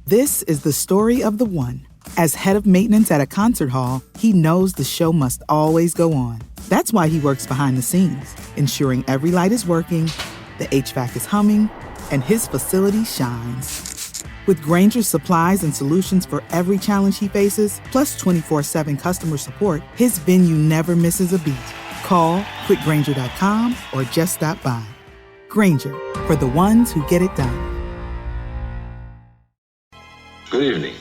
This is the story of the one. As head of maintenance at a concert hall, he knows the show must always go on. That's why he works behind the scenes, ensuring every light is working, the HVAC is humming, and his facility shines. With Grainger's supplies and solutions for every challenge he faces, plus 24/7 customer support, his venue never misses a beat. Call quickgrainger.com or just stop by. Grainger, for the ones who get it done. Good evening,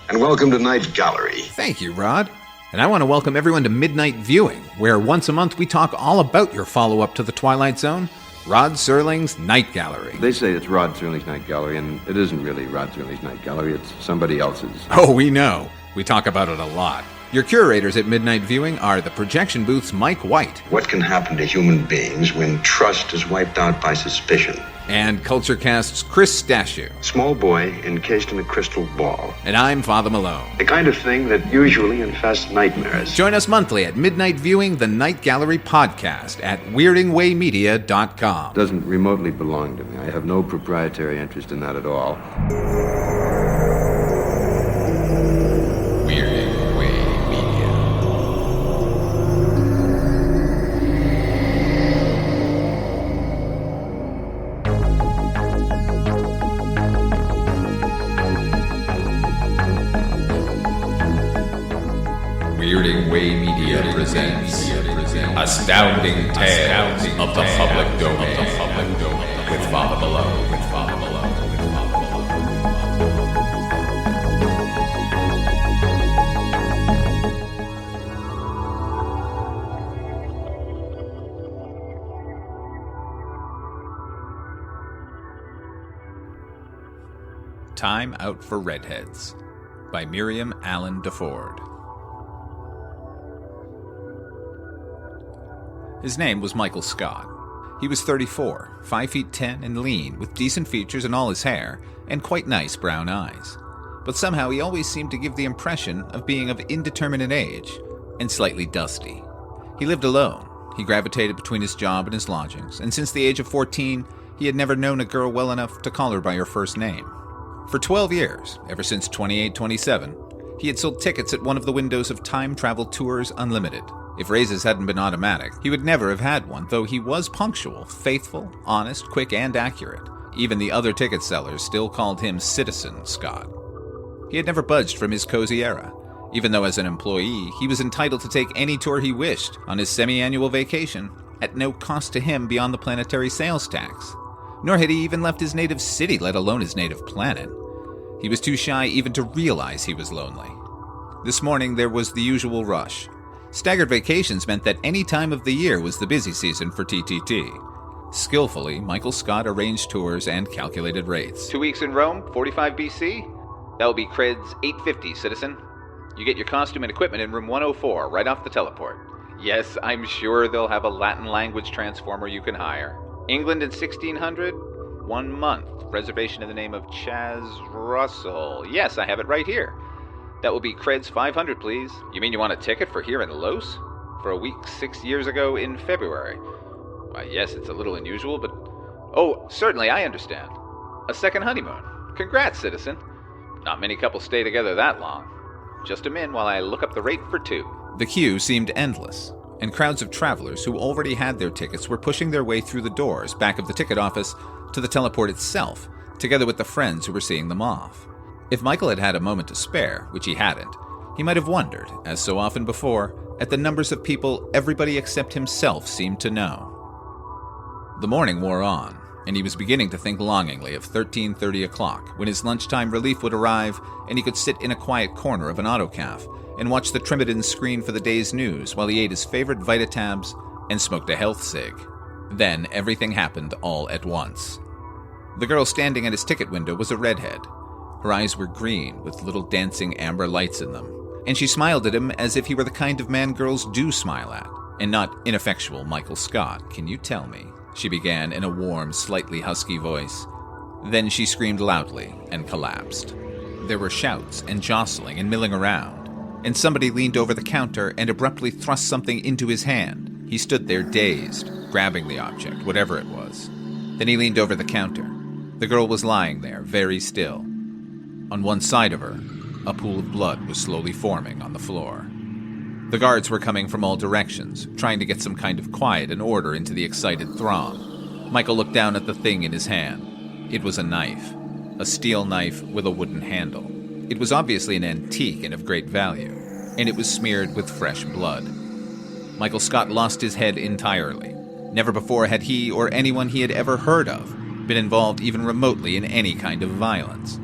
and welcome to Night Gallery. Thank you, Rod. And I want to welcome everyone to Midnight Viewing, where once a month we talk all about your follow-up to The Twilight Zone, Rod Serling's Night Gallery. They say it's Rod Serling's Night Gallery, and it isn't really Rod Serling's Night Gallery, it's somebody else's. Oh, we know. We talk about it a lot. Your curators at Midnight Viewing are the projection booth's Mike White. What can happen to human beings when trust is wiped out by suspicion? And CultureCast's Chris Stashew. Small boy encased in a crystal ball. And I'm Father Malone. The kind of thing that usually infests nightmares. Join us monthly at Midnight Viewing, the Night Gallery podcast at weirdingwaymedia.com. Doesn't remotely belong to me. I have no proprietary interest in that at all. Weirding Way Media. Weirding Way Media presents Astounding Tales of the Public Domain with Father Malone. Time Out for Redheads by Miriam Allen DeFord. His name was Michael Scott. He was 34, 5 feet 10 and lean, with decent features in all his hair, and quite nice brown eyes. But somehow he always seemed to give the impression of being of indeterminate age, and slightly dusty. He lived alone. He gravitated between his job and his lodgings, and since the age of 14, he had never known a girl well enough to call her by her first name. For 12 years, ever since 28-27, he had sold tickets at one of the windows of Time Travel Tours Unlimited. If raises hadn't been automatic, he would never have had one, though he was punctual, faithful, honest, quick, and accurate. Even the other ticket sellers still called him Citizen Scott. He had never budged from his cozy era, even though as an employee, he was entitled to take any tour he wished on his semi-annual vacation at no cost to him beyond the planetary sales tax. Nor had he even left his native city, let alone his native planet. He was too shy even to realize he was lonely. This morning there was the usual rush. Staggered vacations meant that any time of the year was the busy season for TTT. Skillfully, Michael Scott arranged tours and calculated rates. 2 weeks in Rome, 45 BC? That will be creds 850, citizen. You get your costume and equipment in room 104, right off the teleport. Yes, I'm sure they'll have a Latin language transformer you can hire. England in 1600? 1 month. Reservation in the name of Chaz Russell. Yes, I have it right here. That will be creds 500, please. You mean you want a ticket for here in Los? For a week 6 years ago in February? Why, yes, it's a little unusual, but... Oh, certainly, I understand. A second honeymoon. Congrats, citizen. Not many couples stay together that long. Just a min while I look up the rate for two. The queue seemed endless, and crowds of travelers who already had their tickets were pushing their way through the doors back of the ticket office to the teleport itself, together with the friends who were seeing them off. If Michael had had a moment to spare, which he hadn't, he might have wondered, as so often before, at the numbers of people everybody except himself seemed to know. The morning wore on, and he was beginning to think longingly of 13:30 o'clock, when his lunchtime relief would arrive and he could sit in a quiet corner of an autocaf and watch the Trimidon screen for the day's news while he ate his favorite Vitatabs and smoked a health cig. Then everything happened all at once. The girl standing at his ticket window was a redhead. Her eyes were green, with little dancing amber lights in them, and she smiled at him as if he were the kind of man girls do smile at, and not ineffectual Michael Scott, can you tell me? She began in a warm, slightly husky voice. Then she screamed loudly and collapsed. There were shouts and jostling and milling around, and somebody leaned over the counter and abruptly thrust something into his hand. He stood there dazed, grabbing the object, whatever it was. Then he leaned over the counter. The girl was lying there, very still. On one side of her, a pool of blood was slowly forming on the floor. The guards were coming from all directions, trying to get some kind of quiet and order into the excited throng. Michael looked down at the thing in his hand. It was a knife. A steel knife with a wooden handle. It was obviously an antique and of great value, and it was smeared with fresh blood. Michael Scott lost his head entirely. Never before had he, or anyone he had ever heard of, been involved even remotely in any kind of violence.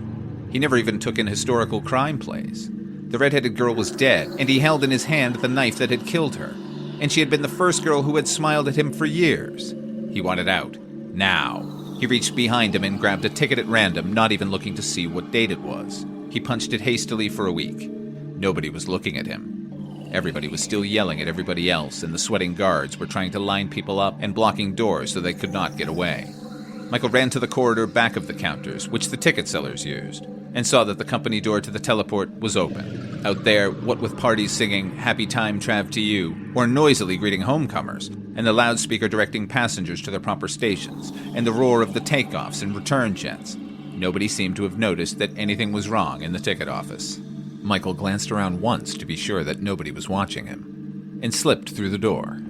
He never even took in historical crime plays. The red-headed girl was dead, and he held in his hand the knife that had killed her, and she had been the first girl who had smiled at him for years. He wanted out. Now. He reached behind him and grabbed a ticket at random, not even looking to see what date it was. He punched it hastily for a week. Nobody was looking at him. Everybody was still yelling at everybody else, and the sweating guards were trying to line people up and blocking doors so they could not get away. Michael ran to the corridor back of the counters, which the ticket sellers used, and saw that the company door to the teleport was open. Out there, what with parties singing "Happy Time Trav to You," or noisily greeting homecomers, and the loudspeaker directing passengers to their proper stations, and the roar of the takeoffs and return jets, nobody seemed to have noticed that anything was wrong in the ticket office. Michael glanced around once to be sure that nobody was watching him, and slipped through the door.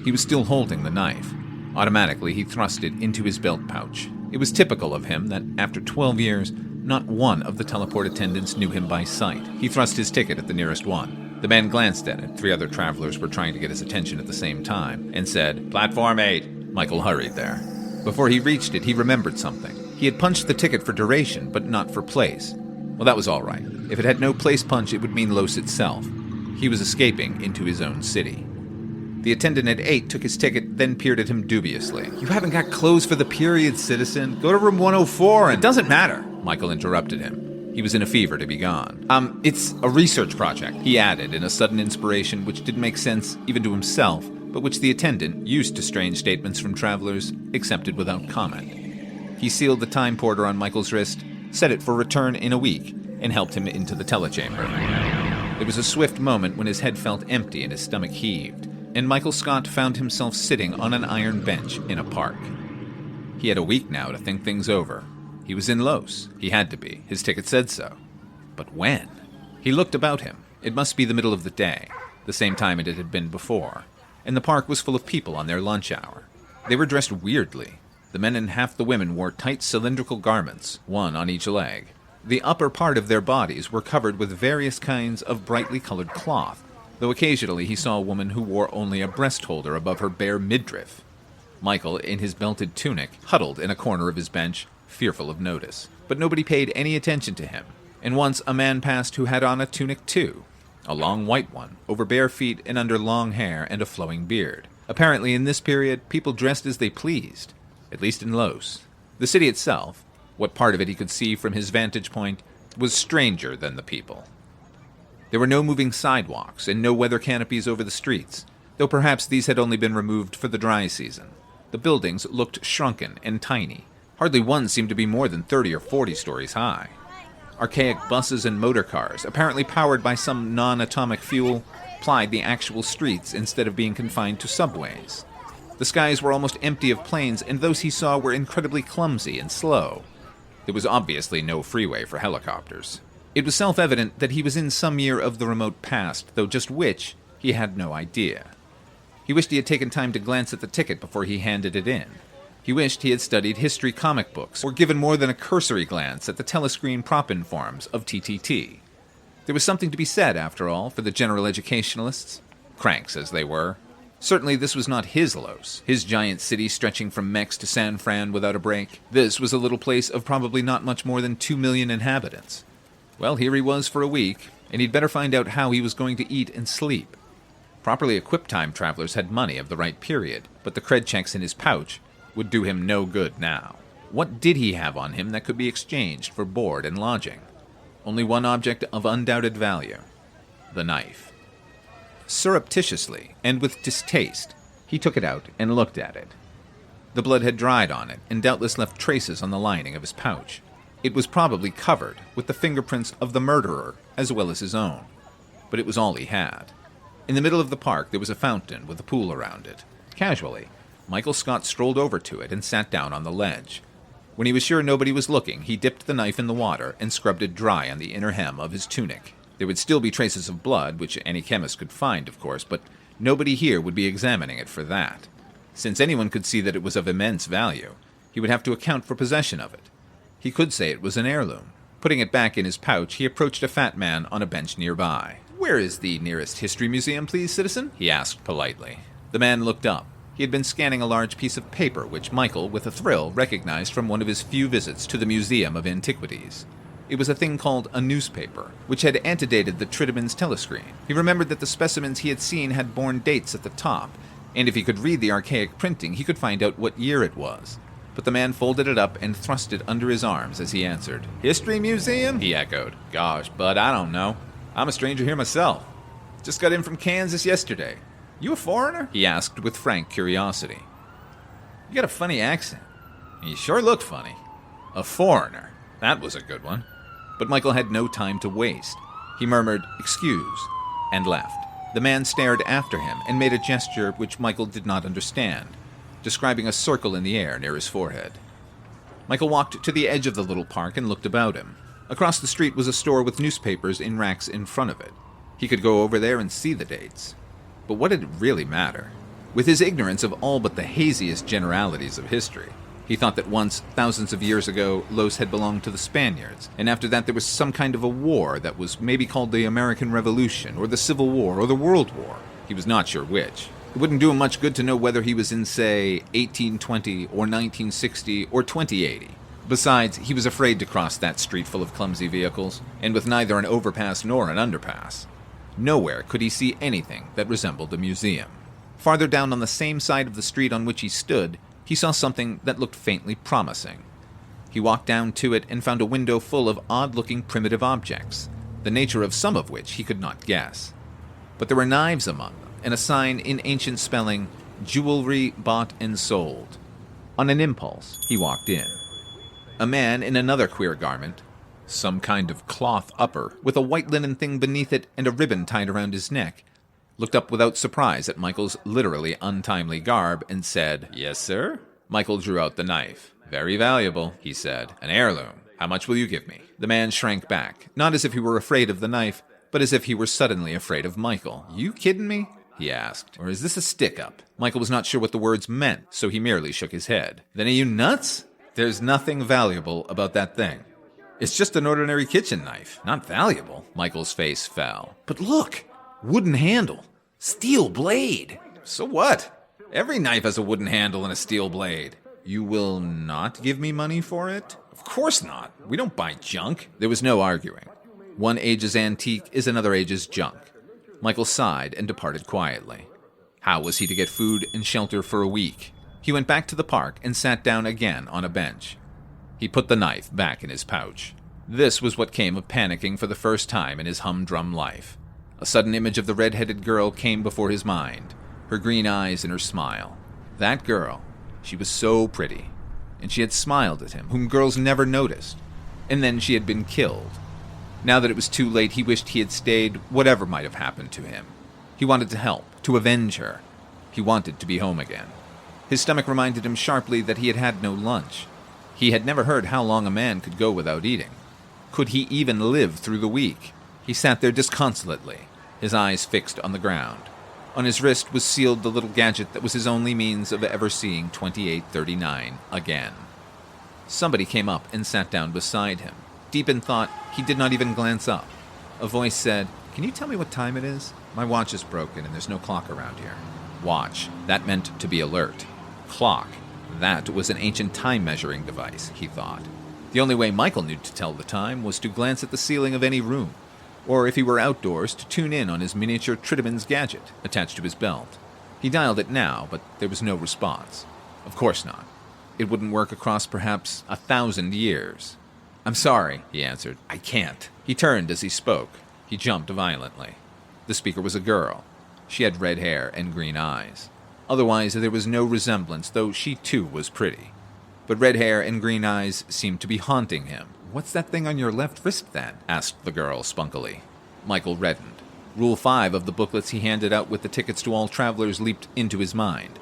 He was still holding the knife. Automatically, he thrust it into his belt pouch. It was typical of him that, after 12 years, not one of the teleport attendants knew him by sight. He thrust his ticket at the nearest one. The man glanced at it. 3 other travelers were trying to get his attention at the same time, and said, "Platform 8. Michael hurried there. Before he reached it, he remembered something. He had punched the ticket for duration, but not for place. Well, that was all right. If it had no place punch, it would mean Los itself. He was escaping into his own city. The attendant at 8 took his ticket, then peered at him dubiously. "You haven't got clothes for the period, citizen. Go to room 104 and..." "It doesn't matter," Michael interrupted him. He was in a fever to be gone. It's a research project," he added in a sudden inspiration which didn't make sense even to himself, but which the attendant, used to strange statements from travelers, accepted without comment. He sealed the time porter on Michael's wrist, set it for return in a week, and helped him into the telechamber. There was a swift moment when his head felt empty and his stomach heaved, and Michael Scott found himself sitting on an iron bench in a park. He had a week now to think things over. He was in Los. He had to be. His ticket said so. But when? He looked about him. It must be the middle of the day, the same time it had been before, and the park was full of people on their lunch hour. They were dressed weirdly. The men and half the women wore tight cylindrical garments, one on each leg. The upper part of their bodies were covered with various kinds of brightly colored cloth, though occasionally he saw a woman who wore only a breast holder above her bare midriff. Michael, in his belted tunic, huddled in a corner of his bench, fearful of notice. But nobody paid any attention to him, and once a man passed who had on a tunic too, a long white one, over bare feet and under long hair and a flowing beard. Apparently in this period, people dressed as they pleased, at least in Los. The city itself, what part of it he could see from his vantage point, was stranger than the people. There were no moving sidewalks and no weather canopies over the streets, though perhaps these had only been removed for the dry season. The buildings looked shrunken and tiny. Hardly one seemed to be more than 30 or 40 stories high. Archaic buses and motor cars, apparently powered by some non-atomic fuel, plied the actual streets instead of being confined to subways. The skies were almost empty of planes, and those he saw were incredibly clumsy and slow. There was obviously no freeway for helicopters. It was self-evident that he was in some year of the remote past, though just which, he had no idea. He wished he had taken time to glance at the ticket before he handed it in. He wished he had studied history comic books, or given more than a cursory glance at the telescreen prop-informs of TTT. There was something to be said, after all, for the general educationalists, cranks as they were. Certainly this was not his Los, his giant city stretching from Mex to San Fran without a break. This was a little place of probably not much more than 2 million inhabitants. Well, here he was for a week, and he'd better find out how he was going to eat and sleep. Properly equipped time travelers had money of the right period, but the cred checks in his pouch would do him no good now. What did he have on him that could be exchanged for board and lodging? Only one object of undoubted value: the knife. Surreptitiously, and with distaste, he took it out and looked at it. The blood had dried on it, and doubtless left traces on the lining of his pouch. It was probably covered with the fingerprints of the murderer, as well as his own. But it was all he had. In the middle of the park there was a fountain with a pool around it. Casually, Michael Scott strolled over to it and sat down on the ledge. When he was sure nobody was looking, he dipped the knife in the water and scrubbed it dry on the inner hem of his tunic. There would still be traces of blood, which any chemist could find, of course, but nobody here would be examining it for that. Since anyone could see that it was of immense value, he would have to account for possession of it. He could say it was an heirloom. Putting it back in his pouch, he approached a fat man on a bench nearby. "Where is the nearest history museum, please, citizen?" he asked politely. The man looked up. He had been scanning a large piece of paper, which Mikel, with a thrill, recognized from one of his few visits to the Museum of Antiquities. It was a thing called a newspaper, which had antedated the Trideman's telescreen. He remembered that the specimens he had seen had borne dates at the top, and if he could read the archaic printing, he could find out what year it was. But the man folded it up and thrust it under his arms as he answered. "History museum?" he echoed. "Gosh, bud, I don't know. I'm a stranger here myself. Just got in from Kansas yesterday. You a foreigner?" he asked with frank curiosity. "You got a funny accent. You sure looked funny. A foreigner. That was a good one." But Mikel had no time to waste. He murmured, "Excuse," and left. The man stared after him and made a gesture which Mikel did not understand, describing a circle in the air near his forehead. Mikel walked to the edge of the little park and looked about him. Across the street was a store with newspapers in racks in front of it. He could go over there and see the dates. But what did it really matter? With his ignorance of all but the haziest generalities of history, he thought that once, thousands of years ago, Los had belonged to the Spaniards, and after that there was some kind of a war that was maybe called the American Revolution, or the Civil War, or the World War. He was not sure which. It wouldn't do him much good to know whether he was in, say, 1820, or 1960, or 2080. Besides, he was afraid to cross that street full of clumsy vehicles, and with neither an overpass nor an underpass. Nowhere could he see anything that resembled a museum. Farther down on the same side of the street on which he stood, he saw something that looked faintly promising. He walked down to it and found a window full of odd-looking primitive objects, the nature of some of which he could not guess. But there were knives among them, and a sign in ancient spelling, "Jewelry bought and sold." On an impulse, he walked in. A man in another queer garment, some kind of cloth upper, with a white linen thing beneath it and a ribbon tied around his neck, looked up without surprise at Mikel's literally untimely garb and said, "Yes, sir?" Mikel drew out the knife. "Very valuable," he said. "An heirloom. How much will you give me?" The man shrank back, not as if he were afraid of the knife, but as if he were suddenly afraid of Mikel. "You kidding me?" he asked. "Or is this a stick-up?" Mikel was not sure what the words meant, so he merely shook his head. "Then are you nuts? There's nothing valuable about that thing. It's just an ordinary kitchen knife. Not valuable." Mikel's face fell. "But look! Wooden handle. Steel blade." "So what? Every knife has a wooden handle and a steel blade." "You will not give me money for it?" "Of course not. We don't buy junk." There was no arguing. One age's antique is another age's junk. Mikel sighed and departed quietly. How was he to get food and shelter for a week? He went back to the park and sat down again on a bench. He put the knife back in his pouch. This was what came of panicking for the first time in his humdrum life. A sudden image of the red-headed girl came before his mind, her green eyes and her smile. That girl, she was so pretty, and she had smiled at him, whom girls never noticed. And then she had been killed. Now that it was too late, he wished he had stayed, whatever might have happened to him. He wanted to help, to avenge her. He wanted to be home again. His stomach reminded him sharply that he had had no lunch. He had never heard how long a man could go without eating. Could he even live through the week? He sat there disconsolately, his eyes fixed on the ground. On his wrist was sealed the little gadget that was his only means of ever seeing 2839 again. Somebody came up and sat down beside him. Deep in thought, he did not even glance up. A voice said, "Can you tell me what time it is? My watch is broken and there's no clock around here." Watch. That meant to be alert. Clock. That was an ancient time-measuring device, he thought. The only way Mikel knew to tell the time was to glance at the ceiling of any room, or if he were outdoors, to tune in on his miniature Trideman's gadget attached to his belt. He dialed it now, but there was no response. Of course not. It wouldn't work across perhaps 1,000 years. "I'm sorry," he answered. "I can't." He turned as he spoke. He jumped violently. The speaker was a girl. She had red hair and green eyes. Otherwise, there was no resemblance, though she too was pretty. But red hair and green eyes seemed to be haunting him. "What's that thing on your left wrist, then?" asked the girl spunkily. Mikel reddened. Rule 5 of the booklets he handed out with the tickets to all travelers leaped into his mind.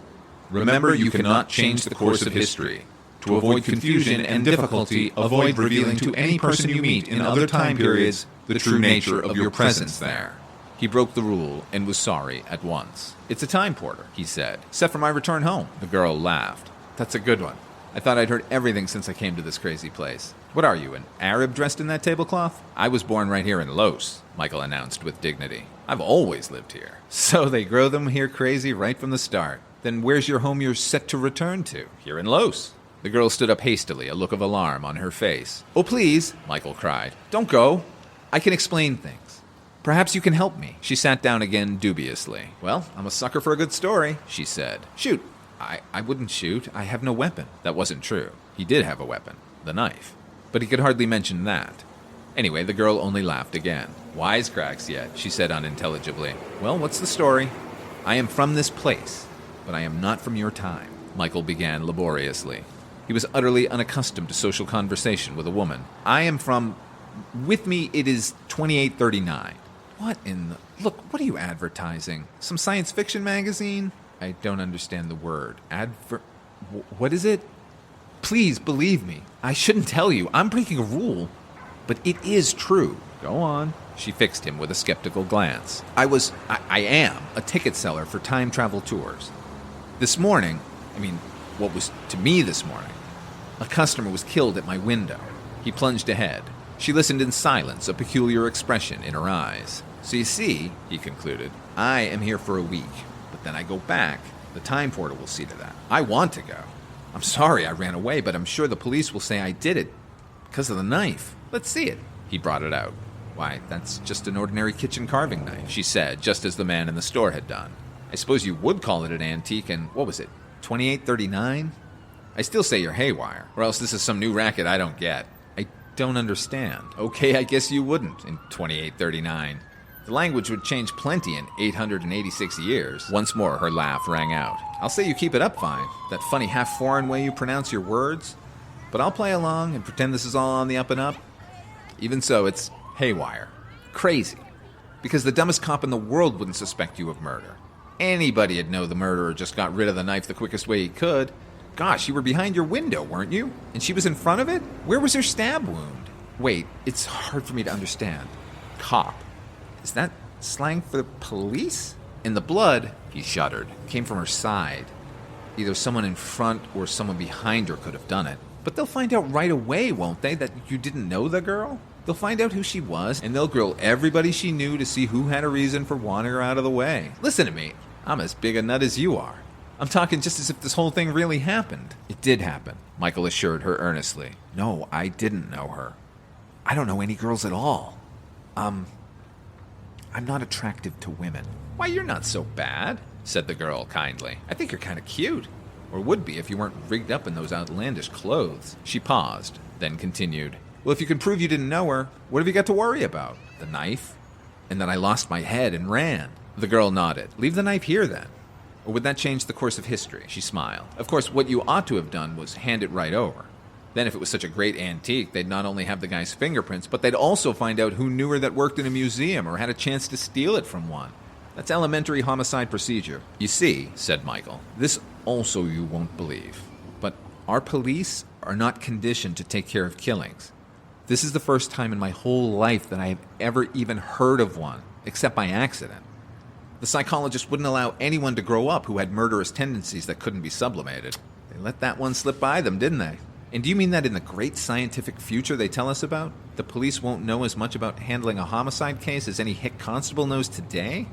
"Remember, you cannot change the course of history. To avoid confusion and difficulty, avoid revealing to any person you meet in other time periods the true nature of your presence there. He broke the rule and was sorry at once. It's a time porter, he said, set for my return home. The girl laughed. That's a good one. I thought I'd heard everything since I came to this crazy place. What are you, an Arab dressed in that tablecloth? I was born right here in Los, Mikel announced with dignity. I've always lived here. So they grow them here crazy right from the start. Then where's your home you're set to return to? Here in Los. The girl stood up hastily, a look of alarm on her face. Oh, please, Mikel cried. Don't go. I can explain things. Perhaps you can help me. She sat down again dubiously. Well, I'm a sucker for a good story, she said. Shoot. I wouldn't shoot. I have no weapon. That wasn't true. He did have a weapon, the knife. But he could hardly mention that. Anyway, the girl only laughed again. Wisecracks yet, she said unintelligibly. Well, what's the story? I am from this place, but I am not from your time, Mikel began laboriously. He was utterly unaccustomed to social conversation with a woman. I am from... With me, it is 2839. What in the... Look, what are you advertising? Some science fiction magazine? I don't understand the word. What is it? Please believe me. I shouldn't tell you. I'm breaking a rule. But it is true. Go on. She fixed him with a skeptical glance. I am a ticket seller for time travel tours. This morning, what was to me this morning, a customer was killed at my window. He plunged ahead. She listened in silence, a peculiar expression in her eyes. So you see, he concluded, I am here for a week. But then I go back. The time porter will see to that. I want to go. I'm sorry I ran away, but I'm sure the police will say I did it because of the knife. Let's see it. He brought it out. Why, that's just an ordinary kitchen carving knife, she said, just as the man in the store had done. I suppose you would call it an antique, and what was it, 2839? I still say you're haywire, or else this is some new racket I don't get. I don't understand. Okay, I guess you wouldn't in 2839. The language would change plenty in 886 years. Once more, her laugh rang out. I'll say you keep it up fine, that funny half-foreign way you pronounce your words. But I'll play along and pretend this is all on the up and up. Even so, it's haywire. Crazy. Because the dumbest cop in the world wouldn't suspect you of murder. Anybody'd know the murderer just got rid of the knife the quickest way he could. Gosh, you were behind your window, weren't you? And she was in front of it? Where was her stab wound? Wait, it's hard for me to understand. Cop. Is that slang for the police? And the blood, he shuddered, came from her side. Either someone in front or someone behind her could have done it. But they'll find out right away, won't they, that you didn't know the girl? They'll find out who she was, and they'll grill everybody she knew to see who had a reason for wanting her out of the way. Listen to me. I'm as big a nut as you are. I'm talking just as if this whole thing really happened. It did happen, Mikel assured her earnestly. No, I didn't know her. I don't know any girls at all. I'm not attractive to women. Why, you're not so bad, said the girl kindly. I think you're kind of cute. Or would be if you weren't rigged up in those outlandish clothes. She paused, then continued. Well, if you can prove you didn't know her, what have you got to worry about? The knife? And that I lost my head and ran. The girl nodded. Leave the knife here, then. Or would that change the course of history? She smiled. Of course, what you ought to have done was hand it right over. Then if it was such a great antique, they'd not only have the guy's fingerprints, but they'd also find out who knew her that worked in a museum or had a chance to steal it from one. That's elementary homicide procedure. You see, said Mikel, this also you won't believe. But our police are not conditioned to take care of killings. This is the first time in my whole life that I have ever even heard of one, except by accident. The psychologist wouldn't allow anyone to grow up who had murderous tendencies that couldn't be sublimated. They let that one slip by them, didn't they? And do you mean that in the great scientific future they tell us about, the police won't know as much about handling a homicide case as any hick constable knows today?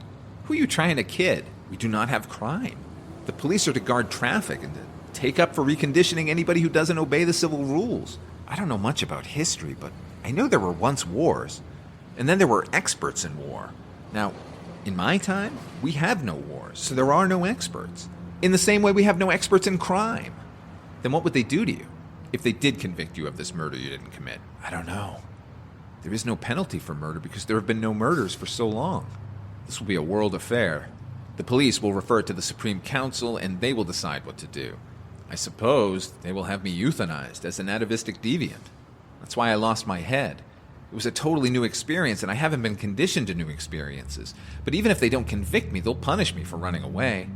Who are you trying to kid? We do not have crime. The police are to guard traffic and to take up for reconditioning anybody who doesn't obey the civil rules. I don't know much about history, but I know there were once wars. And then there were experts in war. Now, in my time, we have no wars, so there are no experts. In the same way we have no experts in crime. Then what would they do to you if they did convict you of this murder you didn't commit? I don't know. There is no penalty for murder because there have been no murders for so long. This will be a world affair. The police will refer it to the Supreme Council, and they will decide what to do. I suppose they will have me euthanized as an atavistic deviant. That's why I lost my head. It was a totally new experience, and I haven't been conditioned to new experiences. But even if they don't convict me, they'll punish me for running away.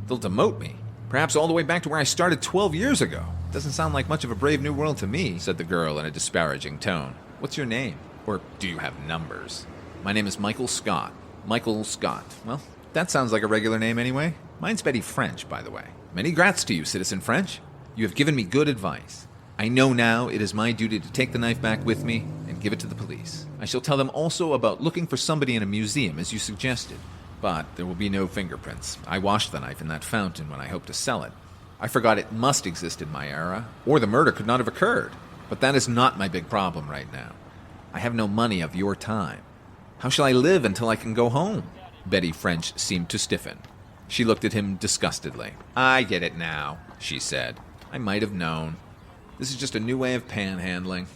They'll demote me, perhaps all the way back to where I started 12 years ago. Doesn't sound like much of a brave new world to me, said the girl in a disparaging tone. What's your name? Or do you have numbers? My name is Michael Scott. Michael Scott. Well, that sounds like a regular name anyway. Mine's Betty French, by the way. Many grats to you, Citizen French. You have given me good advice. I know now it is my duty to take the knife back with me and give it to the police. I shall tell them also about looking for somebody in a museum, as you suggested. But there will be no fingerprints. I washed the knife in that fountain when I hoped to sell it. I forgot it must exist in my era, or the murder could not have occurred. But that is not my big problem right now. I have no money of your time. How shall I live until I can go home? Betty French seemed to stiffen. She looked at him disgustedly. I get it now, she said. I might have known. This is just a new way of panhandling.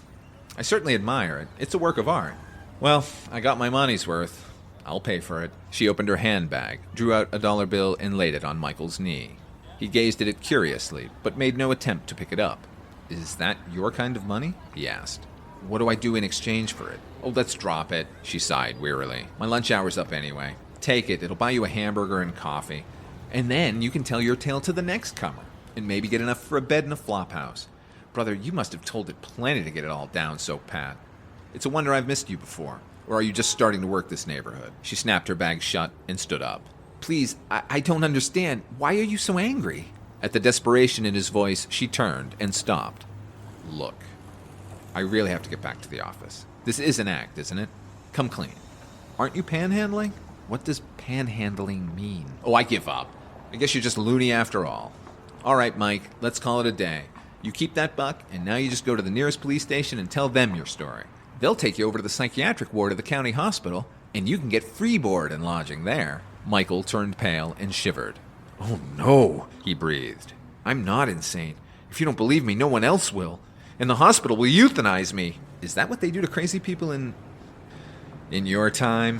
I certainly admire it. It's a work of art. Well, I got my money's worth. I'll pay for it. She opened her handbag, drew out a dollar bill, and laid it on Michael's knee. He gazed at it curiously, but made no attempt to pick it up. Is that your kind of money? He asked. What do I do in exchange for it? Oh, let's drop it, she sighed wearily. My lunch hour's up anyway. Take it. It'll buy you a hamburger and coffee. And then you can tell your tale to the next comer, and maybe get enough for a bed in a flop house. Brother, you must have told it plenty to get it all down so pat. It's a wonder I've missed you before. Or are you just starting to work this neighborhood? She snapped her bag shut and stood up. Please, I don't understand. Why are you so angry? At the desperation in his voice, she turned and stopped. Look, I really have to get back to the office. This is an act, isn't it? Come clean. Aren't you panhandling? What does panhandling mean? Oh, I give up. I guess you're just loony after all. All right, Mike, let's call it a day. You keep that buck, and now you just go to the nearest police station and tell them your story. They'll take you over to the psychiatric ward of the county hospital, and you can get free board and lodging there. Michael turned pale and shivered. Oh, no, he breathed. I'm not insane. If you don't believe me, no one else will. And the hospital will euthanize me. Is that what they do to crazy people in your time?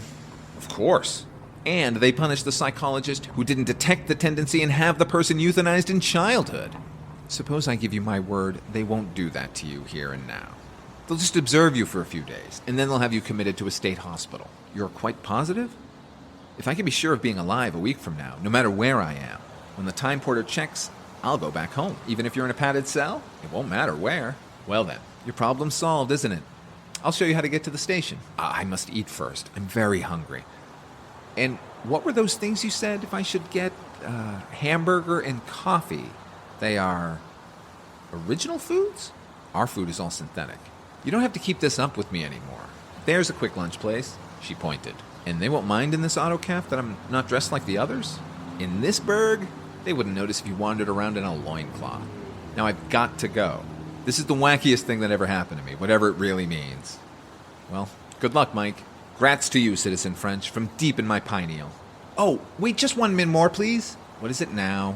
Of course. And they punish the psychologist who didn't detect the tendency and have the person euthanized in childhood. Suppose I give you my word they won't do that to you here and now. They'll just observe you for a few days, and then they'll have you committed to a state hospital. You're quite positive? If I can be sure of being alive a week from now, no matter where I am, when the time porter checks, I'll go back home. Even if you're in a padded cell, it won't matter where. Well then, your problem's solved, isn't it? I'll show you how to get to the station. I must eat first. I'm very hungry. And what were those things you said if I should get hamburger and coffee? They are original foods? Our food is all synthetic. You don't have to keep this up with me anymore. There's a quick lunch place, she pointed. And they won't mind in this auto caf that I'm not dressed like the others? In this burg, they wouldn't notice if you wandered around in a loincloth. Now I've got to go. This is the wackiest thing that ever happened to me, whatever it really means. Well, good luck, Mike. Grats to you, Citizen French, from deep in my pineal. Oh, wait, just 1 minute more, please. What is it now?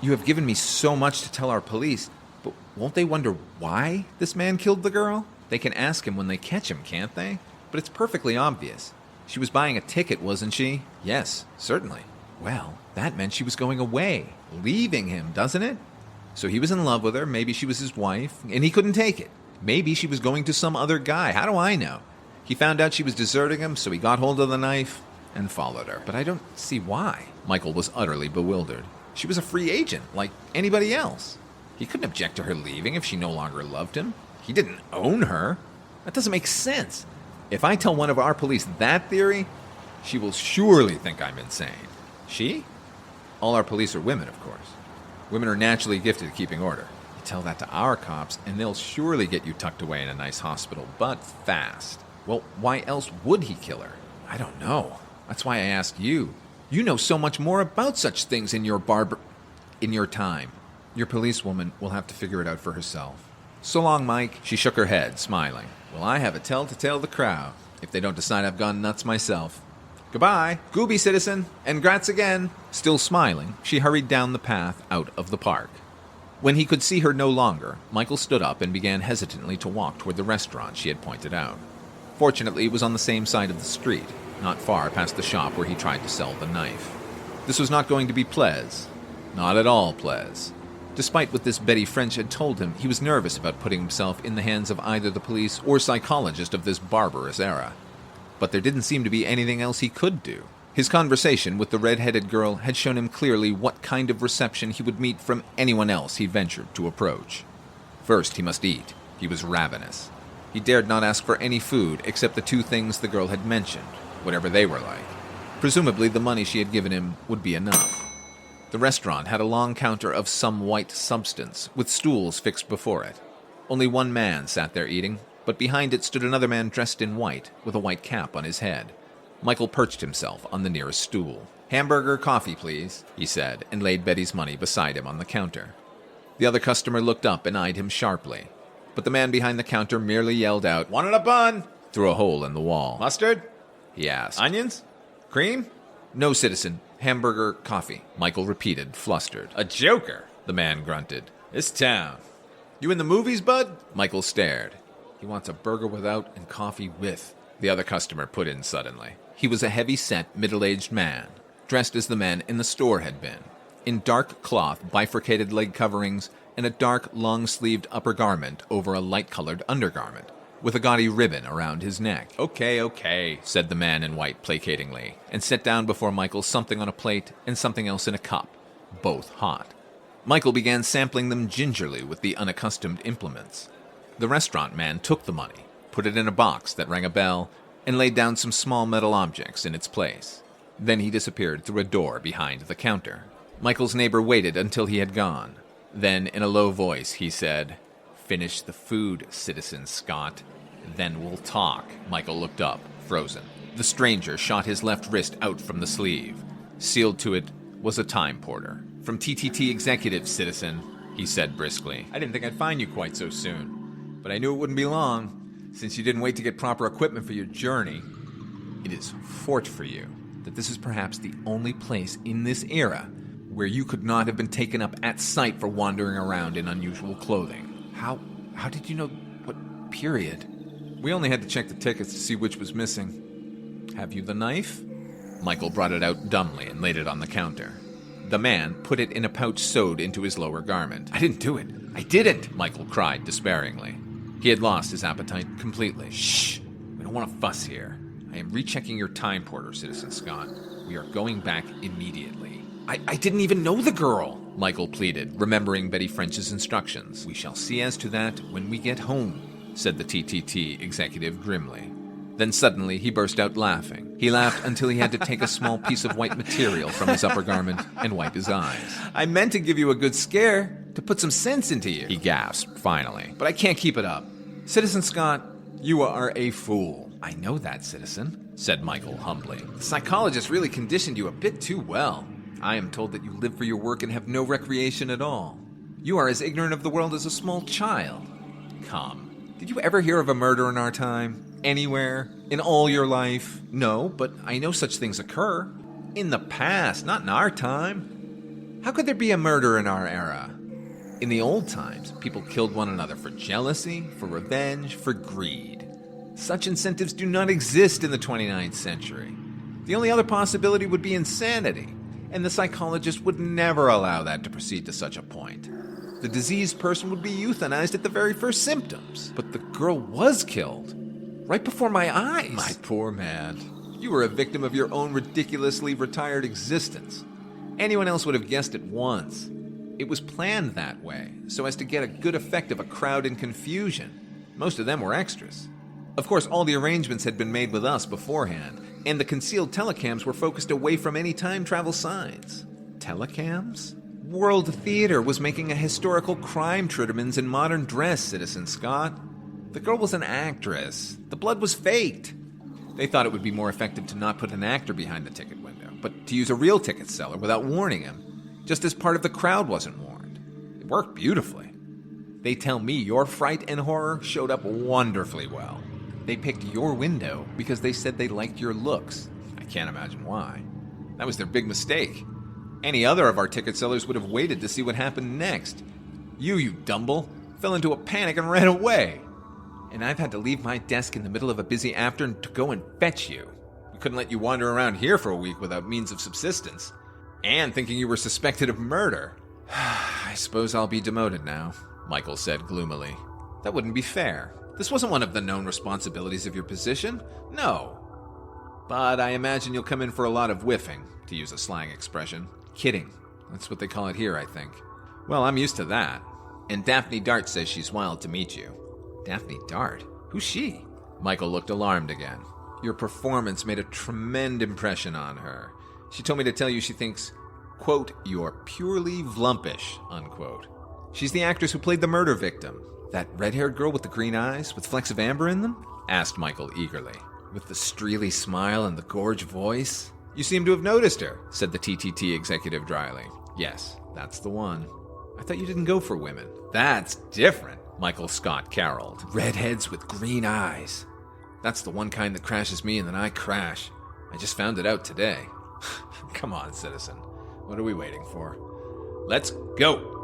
You have given me so much to tell our police, but won't they wonder why this man killed the girl? They can ask him when they catch him, can't they? But it's perfectly obvious. She was buying a ticket, wasn't she? Yes, certainly. Well, that meant she was going away, leaving him, doesn't it? So he was in love with her, maybe she was his wife, and he couldn't take it. Maybe she was going to some other guy, how do I know? He found out she was deserting him, so he got hold of the knife and followed her. But I don't see why. Michael was utterly bewildered. She was a free agent, like anybody else. He couldn't object to her leaving if she no longer loved him. He didn't own her. That doesn't make sense. If I tell one of our police that theory, she will surely think I'm insane. She? All our police are women, of course. Women are naturally gifted at keeping order. You tell that to our cops, and they'll surely get you tucked away in a nice hospital, but fast. Well, why else would he kill her? I don't know. That's why I asked you. You know so much more about such things in your time. Your policewoman will have to figure it out for herself. So long, Mike. She shook her head, smiling. Well, I have a tell to tell the crowd, if they don't decide I've gone nuts myself. Goodbye. Gooby, citizen, and grats again. Still smiling, she hurried down the path out of the park. When he could see her no longer, Michael stood up and began hesitantly to walk toward the restaurant she had pointed out. Fortunately, it was on the same side of the street, not far past the shop where he tried to sell the knife. This was not going to be Plez. Not at all Plez. Despite what this Betty French had told him, he was nervous about putting himself in the hands of either the police or psychologist of this barbarous era. But there didn't seem to be anything else he could do. His conversation with the red-headed girl had shown him clearly what kind of reception he would meet from anyone else he ventured to approach. First, he must eat. He was ravenous. He dared not ask for any food except the 2 things the girl had mentioned, whatever they were like. Presumably, the money she had given him would be enough. The restaurant had a long counter of some white substance, with stools fixed before it. Only one man sat there eating, but behind it stood another man dressed in white, with a white cap on his head. Michael perched himself on the nearest stool. "Hamburger, coffee, please," he said, and laid Betty's money beside him on the counter. The other customer looked up and eyed him sharply, but the man behind the counter merely yelled out, "One and a bun!" through a hole in the wall. "Mustard?" he asked. "Onions? Cream?" "No, citizen. Hamburger, coffee," Michael repeated, flustered. "A joker," the man grunted. "This town. You in the movies, bud?" Michael stared. "He wants a burger without and coffee with," the other customer put in suddenly. He was a heavy-set, middle-aged man, dressed as the men in the store had been, in dark cloth, bifurcated leg coverings, and a dark, long-sleeved upper garment over a light-colored undergarment, with a gaudy ribbon around his neck. Okay, said the man in white placatingly, and set down before Michael something on a plate and something else in a cup, both hot. Michael began sampling them gingerly with the unaccustomed implements. The restaurant man took the money, put it in a box that rang a bell, and laid down some small metal objects in its place. Then he disappeared through a door behind the counter. Michael's neighbor waited until he had gone. Then, in a low voice, he said, "Finish the food, Citizen Scott. Then we'll talk." Michael looked up, frozen. The stranger shot his left wrist out from the sleeve. Sealed to it was a time porter. "From TTT Executive, citizen," he said briskly. "I didn't think I'd find you quite so soon, but I knew it wouldn't be long, since you didn't wait to get proper equipment for your journey. It is fort for you that this is perhaps the only place in this era where you could not have been taken up at sight for wandering around in unusual clothing. How did you know what period?" "We only had to check the tickets to see which was missing. Have you the knife?" Michael brought it out dumbly and laid it on the counter. The man put it in a pouch sewed into his lower garment. "I didn't do it. I didn't!" Michael cried despairingly. He had lost his appetite completely. "Shh! We don't want to fuss here. I am rechecking your time porter, Citizen Scott. We are going back immediately." I didn't even know the girl," Michael pleaded, remembering Betty French's instructions. "We shall see as to that when we get home," said the TTT executive grimly. Then suddenly he burst out laughing. He laughed until he had to take a small piece of white material from his upper garment and wipe his eyes. "I meant to give you a good scare, to put some sense into you," he gasped finally. "But I can't keep it up. Citizen Scott, you are a fool." "I know that, citizen," said Michael humbly. "The psychologist really conditioned you a bit too well. I am told that you live for your work and have no recreation at all. You are as ignorant of the world as a small child. Come, did you ever hear of a murder in our time? Anywhere? In all your life?" "No, but I know such things occur." "In the past, not in our time. How could there be a murder in our era? In the old times, people killed one another for jealousy, for revenge, for greed. Such incentives do not exist in the 29th century. The only other possibility would be insanity, and the psychologist would never allow that to proceed to such a point. The diseased person would be euthanized at the very first symptoms. But the girl was killed, right before my eyes." "My poor man. You were a victim of your own ridiculously retired existence. Anyone else would have guessed at once. It was planned that way, so as to get a good effect of a crowd in confusion. Most of them were extras. Of course, all the arrangements had been made with us beforehand, and the concealed telecams were focused away from any time travel signs." "Telecams?" "World Theater was making a historical crime treatment in modern dress, Citizen Scott. The girl was an actress. The blood was faked. They thought it would be more effective to not put an actor behind the ticket window, but to use a real ticket seller without warning him, just as part of the crowd wasn't warned. It worked beautifully. They tell me your fright and horror showed up wonderfully well. They picked your window because they said they liked your looks. I can't imagine why. That was their big mistake. Any other of our ticket sellers would have waited to see what happened next. You dumble, fell into a panic and ran away. And I've had to leave my desk in the middle of a busy afternoon to go and fetch you. We couldn't let you wander around here for a week without means of subsistence. And thinking you were suspected of murder." "I suppose I'll be demoted now," Michael said gloomily. "That wouldn't be fair. This wasn't one of the known responsibilities of your position. No. But I imagine you'll come in for a lot of whiffing, to use a slang expression. Kidding. That's what they call it here, I think. Well, I'm used to that. And Daphne Dart says she's wild to meet you. Daphne Dart? Who's she? Michael looked alarmed again. Your performance made a tremendous impression on her. She told me to tell you she thinks, quote, you're purely vlumpish, unquote. She's the actress who played the murder victim. That red-haired girl with the green eyes, with flecks of amber in them? Asked Michael eagerly. With the streely smile and the gorge voice? You seem to have noticed her, said the TTT executive dryly. Yes, that's the one. I thought you didn't go for women. That's different, Michael Scott caroled. Redheads with green eyes. That's the one kind that crashes me and then I crash. I just found it out today. Come on, citizen. What are we waiting for? Let's go!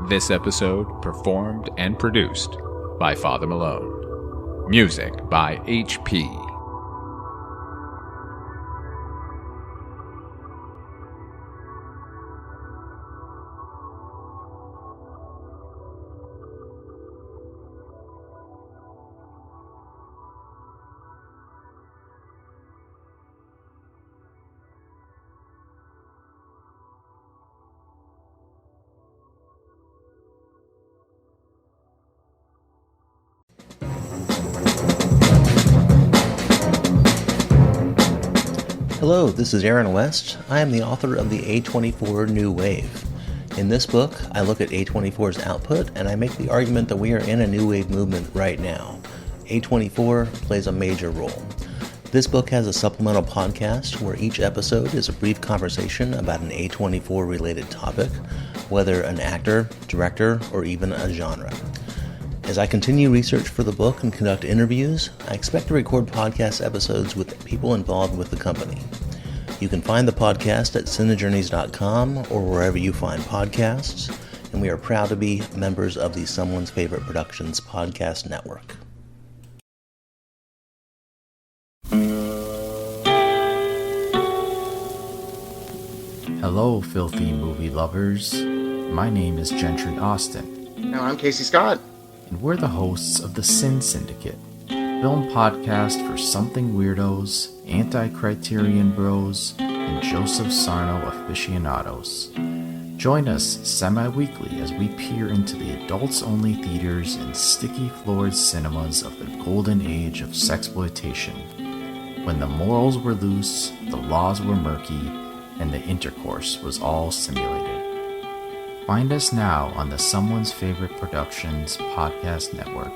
This episode performed and produced by Father Malone. Music by HP. Hello, this is Aaron West. I am the author of the A24 New Wave. In this book, I look at A24's output and I make the argument that we are in a new wave movement right now. A24 plays a major role. This book has a supplemental podcast where each episode is a brief conversation about an A24 related topic, whether an actor, director, or even a genre. As I continue research for the book and conduct interviews, I expect to record podcast episodes with people involved with the company. You can find the podcast at cinejourneys.com or wherever you find podcasts, and we are proud to be members of the Someone's Favorite Productions podcast network. Hello, filthy movie lovers. My name is Gentry Austin. And I'm Casey Scott. And we're the hosts of the Sin Syndicate, film podcast for something weirdos, anti-criterion bros, and Joseph Sarno aficionados. Join us semi-weekly as we peer into the adults-only theaters and sticky-floored cinemas of the golden age of sexploitation, when the morals were loose, the laws were murky, and the intercourse was all simulated. Find us now on the Someone's Favorite Productions podcast network.